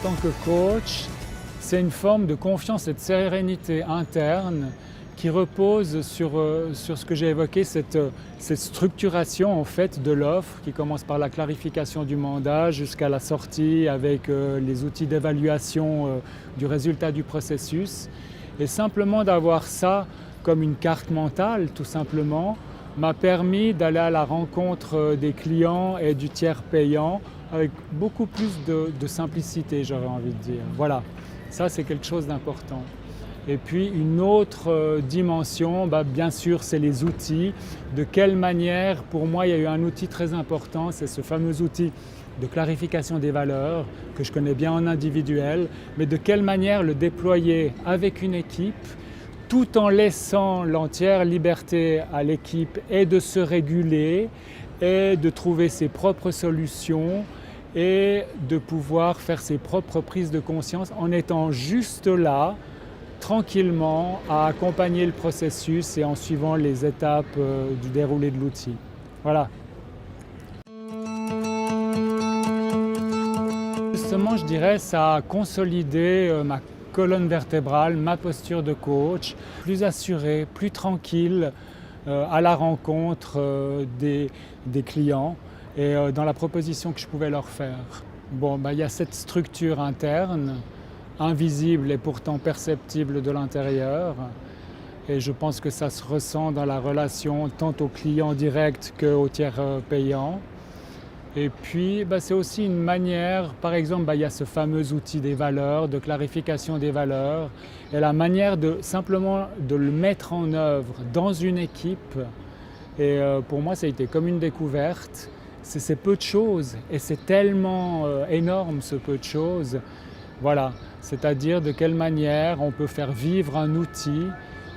tant que coach, c'est une forme de confiance et de sérénité interne qui repose sur ce que j'ai évoqué, cette structuration en fait de l'offre qui commence par la clarification du mandat jusqu'à la sortie avec les outils d'évaluation du résultat du processus. Et simplement d'avoir ça comme une carte mentale, tout simplement, m'a permis d'aller à la rencontre des clients et du tiers payant avec beaucoup plus de simplicité, j'aurais envie de dire. Voilà, ça c'est quelque chose d'important. Et puis une autre dimension, bien sûr, c'est les outils. De quelle manière, pour moi, il y a eu un outil très important, c'est ce fameux outil de clarification des valeurs que je connais bien en individuel, mais de quelle manière le déployer avec une équipe tout en laissant l'entière liberté à l'équipe et de se réguler et de trouver ses propres solutions et de pouvoir faire ses propres prises de conscience en étant juste là, tranquillement, à accompagner le processus et en suivant les étapes du déroulé de l'outil. Voilà. Justement, je dirais, ça a consolidé ma colonne vertébrale, ma posture de coach, plus assurée, plus tranquille à la rencontre des clients et dans la proposition que je pouvais leur faire. Bon, il y a cette structure interne, invisible et pourtant perceptible de l'intérieur. Et je pense que ça se ressent dans la relation tant au client direct qu'au tiers payant. Et puis c'est aussi une manière, par exemple il y a ce fameux outil des valeurs, de clarification des valeurs, et la manière de simplement de le mettre en œuvre dans une équipe. Et pour moi ça a été comme une découverte. C'est peu de choses et c'est tellement énorme ce peu de choses. Voilà, c'est-à-dire de quelle manière on peut faire vivre un outil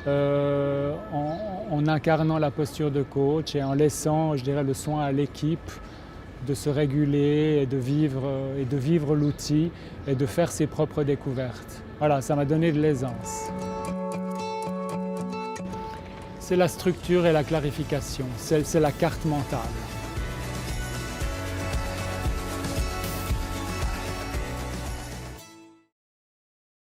en incarnant la posture de coach et en laissant, je dirais, le soin à l'équipe de se réguler et de vivre l'outil et de faire ses propres découvertes. Voilà, ça m'a donné de l'aisance. C'est la structure et la clarification, c'est la carte mentale.